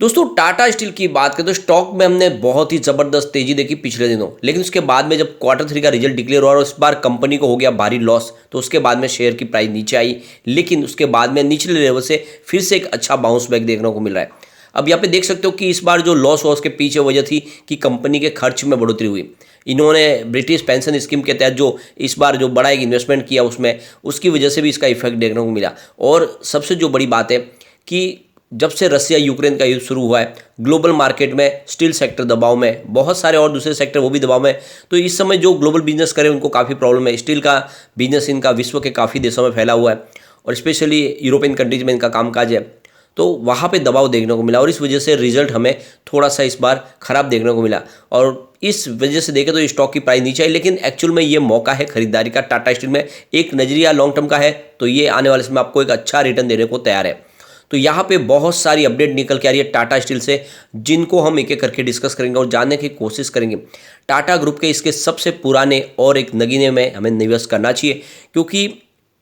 दोस्तों टाटा स्टील की बात करें तो स्टॉक में हमने बहुत ही ज़बरदस्त तेजी देखी पिछले दिनों, लेकिन उसके बाद में जब क्वार्टर थ्री का रिजल्ट डिक्लेयर हुआ और इस बार कंपनी को हो गया भारी लॉस, तो उसके बाद में शेयर की प्राइस नीचे आई। लेकिन उसके बाद में निचले लेवल से फिर से एक अच्छा बाउंस बैक देखने को मिल रहा है। अब यहाँ पे देख सकते हो कि इस बार जो लॉस हुआ उसके पीछे वजह थी कि कंपनी के खर्च में बढ़ोतरी हुई। इन्होंने ब्रिटिश पेंशन स्कीम के तहत जो इस बार जो बड़ा एक इन्वेस्टमेंट किया उसमें, उसकी वजह से भी इसका इफेक्ट देखने को मिला। और सबसे जो बड़ी बात है कि जब से रसिया यूक्रेन का युद्ध शुरू हुआ है, ग्लोबल मार्केट में स्टील सेक्टर दबाव में, बहुत सारे और दूसरे सेक्टर वो भी दबाव में। तो इस समय जो ग्लोबल बिजनेस करे उनको काफ़ी प्रॉब्लम है। स्टील का बिजनेस इनका विश्व के काफ़ी देशों में फैला हुआ है और स्पेशली यूरोपियन कंट्रीज में इनका कामकाज है, तो वहाँ पे दबाव देखने को मिला और इस वजह से रिजल्ट हमें थोड़ा सा इस बार ख़राब देखने को मिला। और इस वजह से देखें तो ये स्टॉक की प्राइस नीचे आई, लेकिन एक्चुअल में ये मौका है खरीदारी का। टाटा स्टील में एक नज़रिया लॉन्ग टर्म का है, तो ये आने वाले समय आपको एक अच्छा रिटर्न देने को तैयार है। तो यहाँ पे बहुत सारी अपडेट निकल के आ रही है टाटा स्टील से, जिनको हम एक एक करके डिस्कस करेंगे और जानने की कोशिश करेंगे। टाटा ग्रुप के इसके सबसे पुराने और एक नगीने में हमें निवेश करना चाहिए, क्योंकि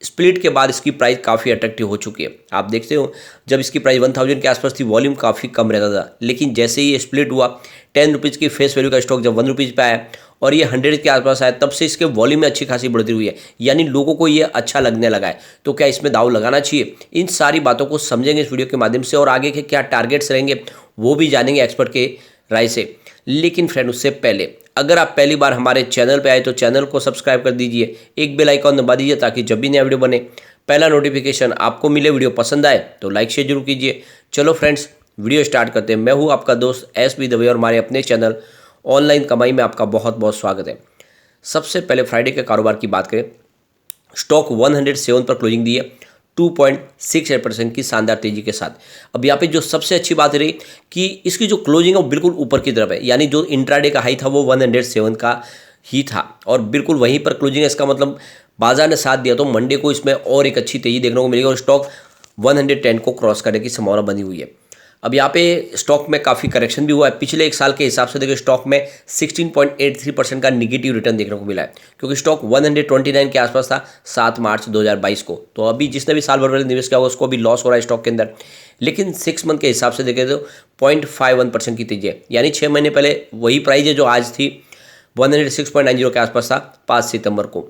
स्प्लिट के बाद इसकी प्राइस काफ़ी अट्रैक्टिव हो चुकी है। आप देखते हो जब इसकी प्राइस 1000 के आसपास थी, वॉल्यूम काफ़ी कम रहता था, लेकिन जैसे ही ये स्प्लिट हुआ, 10 रुपीज़ की फेस वैल्यू का स्टॉक जब 1 रुपीज़ पे आया और ये 100 के आसपास आया, तब से इसके वॉल्यूम में अच्छी खासी बढ़ोतरी हुई है, यानी लोगों को ये अच्छा लगने लगा है। तो क्या इसमें दाव लगाना चाहिए? इन सारी बातों को समझेंगे इस वीडियो के माध्यम से और आगे के क्या टारगेट्स रहेंगे वो भी जानेंगे एक्सपर्ट के राय से। लेकिन फ्रेंड, उससे पहले अगर आप पहली बार हमारे चैनल पे आए तो चैनल को सब्सक्राइब कर दीजिए, एक बेल आइकॉन दबा दीजिए ताकि जब भी नया वीडियो बने पहला नोटिफिकेशन आपको मिले। वीडियो पसंद आए तो लाइक शेयर जरूर कीजिए। चलो फ्रेंड्स, वीडियो स्टार्ट करते हैं। मैं हूँ आपका दोस्त एस बी दवे और हमारे अपने चैनल ऑनलाइन कमाई में आपका बहुत बहुत स्वागत है। सबसे पहले फ्राइडे के कारोबार की बात करें, स्टॉक 107 पर क्लोजिंग दी है 2.68% की शानदार तेजी के साथ। अब यहाँ पे जो सबसे अच्छी बात रही कि इसकी जो क्लोजिंग है वो बिल्कुल ऊपर की तरफ है, यानी जो इंट्राडे का हाई था वो 107 का ही था और बिल्कुल वहीं पर क्लोजिंग है। इसका मतलब बाजार ने साथ दिया, तो मंडे को इसमें और एक अच्छी तेजी देखने को मिलेगी और स्टॉक 110 को क्रॉस करने की संभावना बनी हुई है। अब यहाँ पे स्टॉक में काफ़ी करेक्शन भी हुआ है। पिछले एक साल के हिसाब से देखिए स्टॉक में 16.83% का निगेटिव रिटर्न देखने को मिला है, क्योंकि स्टॉक 129 के आसपास था 7 मार्च 2022 को। तो अभी जिसने भी साल भर पहले निवेश किया होगा उसको अभी लॉस हो रहा है स्टॉक के अंदर। लेकिन 6 मंथ के हिसाब से देखें तो 0.51% की तेजी है, यानी 6 महीने पहले वही प्राइस है जो आज थी 106.90 के आसपास था 5 सितंबर को।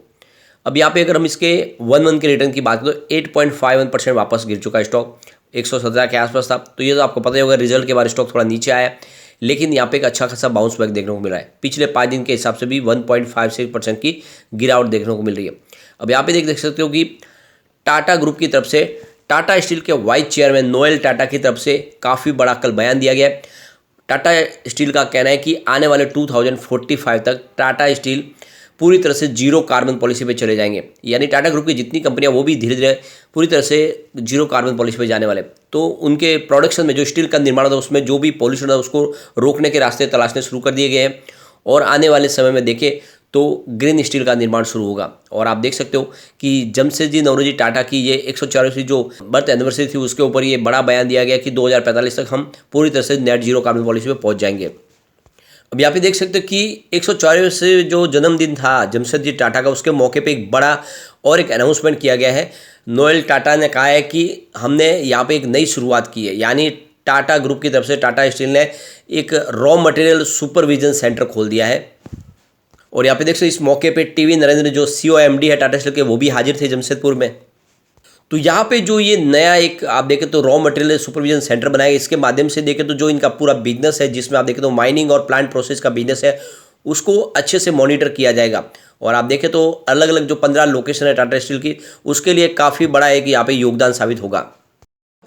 अब यहाँ पे अगर हम इसके 1 मंथ के रिटर्न की बात करें तो 8.51% वापस गिर चुका है स्टॉक, 117 के आसपास था। तो ये तो आपको पता ही होगा, रिजल्ट के बाद स्टॉक थोड़ा नीचे आया, लेकिन यहाँ पे एक अच्छा खासा बाउंस बैक देखने को मिला है। पिछले 5 दिन के हिसाब से भी 1.56% की गिरावट देखने को मिल रही है। अब यहाँ पे देख सकते हो कि टाटा ग्रुप की तरफ से टाटा स्टील के वाइस चेयरमैन नोएल टाटा की तरफ से काफ़ी बड़ा कल बयान दिया गया है। टाटा स्टील का कहना है कि आने वाले 2045 तक टाटा स्टील पूरी तरह से जीरो कार्बन पॉलिसी पे चले जाएंगे, यानी टाटा ग्रुप की जितनी कंपनियां वो भी धीरे धीरे पूरी तरह से जीरो कार्बन पॉलिसी पे जाने वाले। तो उनके प्रोडक्शन में जो स्टील का निर्माण होता है उसमें जो भी पॉल्यूशन है उसको रोकने के रास्ते तलाशने शुरू कर दिए गए हैं और आने वाले समय में देखें तो ग्रीन स्टील का निर्माण शुरू होगा। और आप देख सकते हो कि जमशेदजी नौरोजी टाटा की ये 144वीं जो बर्थ एनिवर्सरी थी उसके ऊपर ये बड़ा बयान दिया गया कि 2045 तक हम पूरी तरह से नेट जीरो कार्बन पॉलिसी पे पहुंच जाएंगे। अब यहाँ पे देख सकते हो कि 144 जो जन्मदिन था जमशेदजी टाटा का, उसके मौके पे एक बड़ा और एक अनाउंसमेंट किया गया है। नोएल टाटा ने कहा है कि हमने यहाँ पे एक नई शुरुआत की है, यानी टाटा ग्रुप की तरफ से टाटा स्टील ने एक रॉ मटेरियल सुपरविजन सेंटर खोल दिया है। और यहाँ पे देख सकते इस मौके पे टीवी नरेंद्र जो COMD है टाटा स्टील के, वो भी हाजिर थे जमशेदपुर में। तो यहाँ पे जो ये नया एक आप देखें तो रॉ मटेरियल सुपरविजन सेंटर बनाया, इसके माध्यम से देखें तो जो इनका पूरा बिजनेस है, जिसमें आप देखें तो माइनिंग और प्लांट प्रोसेस का बिजनेस है, उसको अच्छे से मॉनिटर किया जाएगा। और आप देखें तो अलग अलग जो 15 लोकेशन है टाटा स्टील की, उसके लिए काफ़ी बड़ा है कि यहाँ पे योगदान साबित होगा।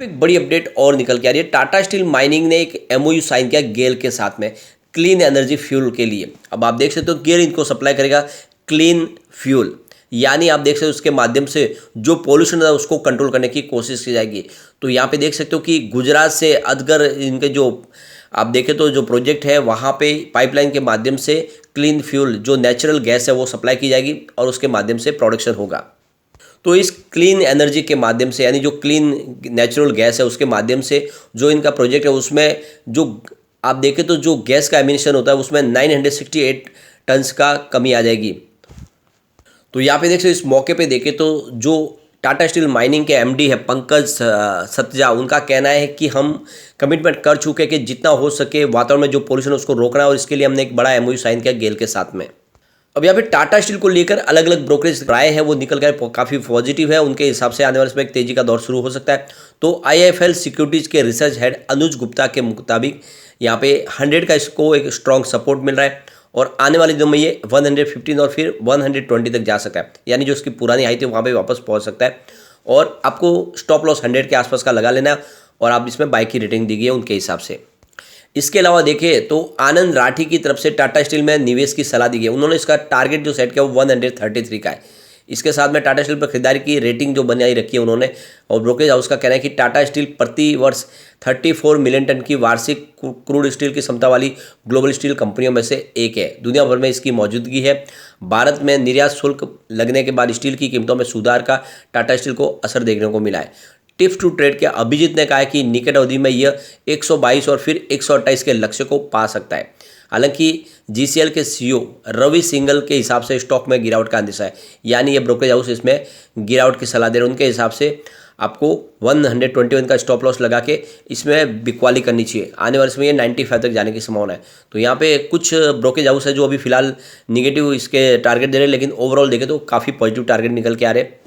एक बड़ी अपडेट और निकल के आ रही है, टाटा स्टील माइनिंग ने एक MOU साइन किया गेल के साथ में क्लीन एनर्जी फ्यूल के लिए। अब आप देख सकते हो गेल इनको सप्लाई करेगा क्लीन फ्यूल, यानी आप देख सकते हो उसके माध्यम से जो पोल्यूशन है उसको कंट्रोल करने की कोशिश की जाएगी। तो यहाँ पे देख सकते हो कि गुजरात से अदगर इनके जो आप देखें तो जो प्रोजेक्ट है वहाँ पे पाइपलाइन के माध्यम से क्लीन फ्यूल जो नेचुरल गैस है वो सप्लाई की जाएगी और उसके माध्यम से प्रोडक्शन होगा। तो इस क्लीन एनर्जी के माध्यम से, यानी जो क्लीन नेचुरल गैस है उसके माध्यम से जो इनका प्रोजेक्ट है उसमें जो आप देखें तो जो गैस का एमिशन होता है उसमें 968 टन्स का कमी आ जाएगी। तो यहाँ पे देख सकते इस मौके पे देखें तो जो टाटा स्टील माइनिंग के एमडी है पंकज सतजा, उनका कहना है कि हम कमिटमेंट कर चुके हैं कि जितना हो सके वातावरण में जो पोल्यूशन है उसको रोकना है, और इसके लिए हमने एक बड़ा एमओयू साइन किया गेल के साथ में। अब यहाँ पे टाटा स्टील को लेकर अलग अलग ब्रोकरेज राय है वो निकल कर काफ़ी पॉजिटिव है, उनके हिसाब से आने वाले समय एक तेजी का दौर शुरू हो सकता है। तो IIFL सिक्योरिटीज़ के रिसर्च हेड अनुज गुप्ता के मुताबिक यहाँ पे 100 का इसको एक स्ट्रॉन्ग सपोर्ट मिल रहा है, और आने वाले दिनों में ये 115 और फिर 120 तक जा सकता है, यानी जो उसकी पुरानी हाई थी वहाँ पे वापस पहुँच सकता है। और आपको स्टॉप लॉस 100 के आसपास का लगा लेना है, और आप इसमें बाई की रेटिंग दी गई है उनके हिसाब से। इसके अलावा देखें तो आनंद राठी की तरफ से टाटा स्टील में निवेश की सलाह दी गई है। उन्होंने इसका टारगेट जो सेट किया वो 133 का है। इसके साथ में टाटा स्टील पर खरीदारी की रेटिंग जो बनाई रखी है उन्होंने, और ब्रोकरेज हाउस का कहना है कि टाटा स्टील प्रति वर्ष 34 मिलियन टन की वार्षिक क्रूड स्टील की क्षमता वाली ग्लोबल स्टील कंपनियों में से एक है। दुनिया भर में इसकी मौजूदगी है। भारत में निर्यात शुल्क लगने के बाद स्टील की कीमतों में सुधार का टाटा स्टील को असर देखने को मिला है। टिप्स टू ट्रेड के अभिजीत ने कहा है कि निकट अवधि में यह 122 और फिर 128 के लक्ष्य को पा सकता है। हालांकि GCL के CEO रवि सिंघल के हिसाब से स्टॉक में गिरावट का अंदेशा है, यानी ये ब्रोकरेज हाउस इसमें गिरावट की सलाह दे रहे हैं। उनके हिसाब से आपको 121 का स्टॉप लॉस लगा के इसमें बिकवाली करनी चाहिए। आने वाले समय ये 95 तक जाने की संभावना है। तो यहाँ पे कुछ ब्रोकरेज हाउस है जो अभी फिलहाल निगेटिव इसके टारगेट दे रहे हैं, लेकिन ओवरऑल देखें तो काफ़ी पॉजिटिव टारगेट निकल के आ रहे हैं।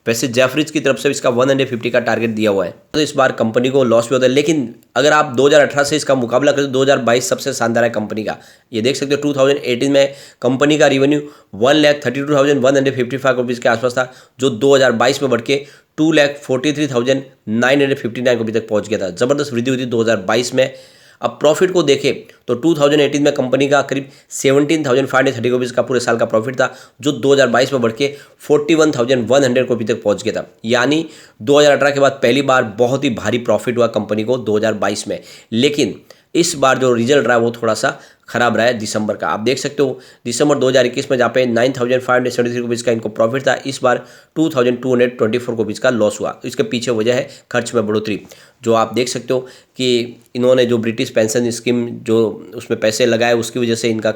वैसे जेफरीज की तरफ से इसका 150 का टारगेट दिया हुआ है, तो इस बार कंपनी को लॉस भी होता है। लेकिन अगर आप 2018 से इसका मुकाबला करें तो 2022 सबसे शानदार है कंपनी का। ये देख सकते हो 2018 में कंपनी का रिवेन्यू 1,32,155 रुपीज़ के आसपास था, जो 2022 में बढ़ के 2,43,959 रुपये तक पहुंच गया था। ज़बरदस्त वृद्धि हुई थी 2022 में। अब प्रॉफिट को देखें तो 2018 में कंपनी का करीब 17,530 रुपीज़ का पूरे साल का प्रॉफिट था, जो 2022 में बढ़ के 41,100 रुपये तक पहुंच गया था। यानी 2018 के बाद पहली बार बहुत ही भारी प्रॉफिट हुआ कंपनी को 2022 में। लेकिन इस बार जो रिजल्ट रहा है वो थोड़ा सा खराब रहा है दिसंबर का। आप देख सकते हो दिसंबर 2021 में जहाँ पे 9,573 रुपीज़ का इनको प्रॉफिट था, इस बार 2,224 रुपीज़ का लॉस हुआ। तो इसके पीछे वजह है खर्च में बढ़ोतरी, जो आप देख सकते हो कि इन्होंने जो ब्रिटिश पेंशन स्कीम जो उसमें पैसे लगाए उसकी वजह से इनका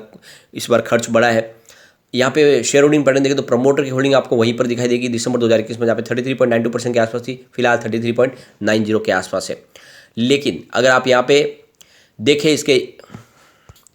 इस बार खर्च बढ़ा है। यहाँ पे शेयर होल्डिंग पैटर्न देखें तो प्रमोटर की होल्डिंग आपको वहीं पर दिखाई देगी दिसंबर 2021 में, जहाँ पे 33.92% के आसपास थी, फिलहाल 33.90 के आसपास है। लेकिन अगर आप यहाँ पे देखें इसके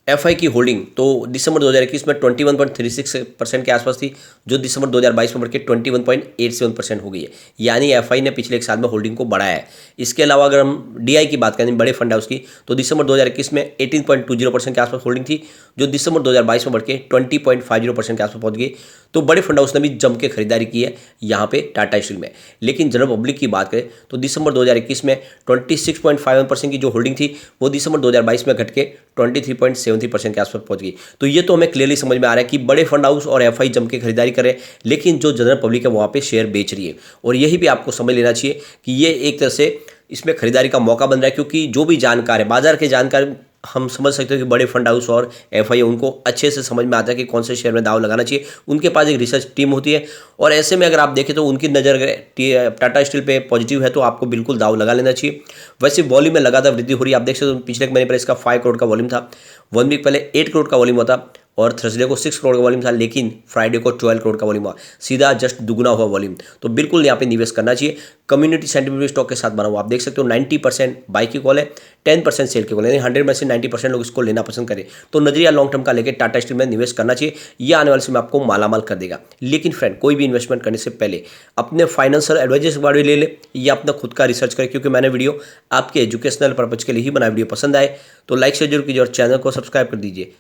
FI की होल्डिंग तो दिसंबर 2021 में 21.36% के आसपास थी, जो दिसंबर 2022 में बढ़ के 21.87% हो गई है। यानी FI ने पिछले एक साल में होल्डिंग को बढ़ाया है। इसके अलावा अगर हम DI की बात करें, बड़े फंड हाउस की, तो दिसंबर 2021 में 18.20% के आसपास होल्डिंग थी, जो दिसंबर 2022 में बढ़ के 20.50% के आसपास पहुंच गई। तो बड़े फंड हाउस ने भी जम के खरीदारी की है यहाँ पे टाटा स्टील में। लेकिन जनरल पब्लिक की बात करें तो दिसंबर 2021 में 26.51% की जो होल्डिंग थी वो दिसंबर 2022 में घट के 23.73% के आसपास पहुंच गई। तो ये तो हमें क्लियरली समझ में आ रहा है कि बड़े फंड हाउस और FI जम के खरीदारी करें, लेकिन जो जनरल पब्लिक है वहाँ पे शेयर बेच रही है। और यही भी आपको समझ लेना चाहिए कि ये एक तरह से इसमें खरीदारी का मौका बन रहा है, क्योंकि जो भी जानकार है बाजार के जानकार हम समझ सकते हो कि बड़े फंड हाउस और FI उनको अच्छे से समझ में आता है कि कौन से शेयर में दाव लगाना चाहिए। उनके पास एक रिसर्च टीम होती है, और ऐसे में अगर आप देखें तो उनकी नज़र अगर टाटा स्टील पे पॉजिटिव है तो आपको बिल्कुल दाव लगा लेना चाहिए। वैसे वॉल्यूम में लगातार वृद्धि हो रही है। आप देख सकते हो पिछले एक महीने पर इसका 5 करोड़ का वॉल्यूम था, 1 वीक पहले 8 करोड़ का वॉल्यूम होता, और थर्सडे को 6 करोड़ का वॉल्यूम था, लेकिन फ्राइडे को 12 करोड़ का वॉल्यूम हुआ, सीधा जस्ट दुगुना हुआ वॉल्यूम। तो बिल्कुल यहाँ पे निवेश करना चाहिए। कम्युनिटी सेंटिमेंट स्टॉक के साथ बना हुआ, आप देख सकते हो 90% बाई की कॉल है, 10% सेल की कॉल है, यानी 100 में से 90% लोग इसको लेना पसंद करें। तो नजरिया लॉन्ग टर्म का लेकर टाटा स्टील में निवेश करना चाहिए। ये आने वाले समय आपको मालामाल कर देगा। लेकिन फ्रेंड, कोई भी इन्वेस्टमेंट करने से पहले अपने फाइनेंशियल एडवाइजर से बारे ले ले, या अपना खुद का रिसर्च करें, क्योंकि मैंने वीडियो आपके एजुकेशनल पर्पज के लिए ही बनाया। वीडियो पसंद आए तो लाइक शेयर जरूर कीजिए और चैनल को सब्सक्राइब कर दीजिए।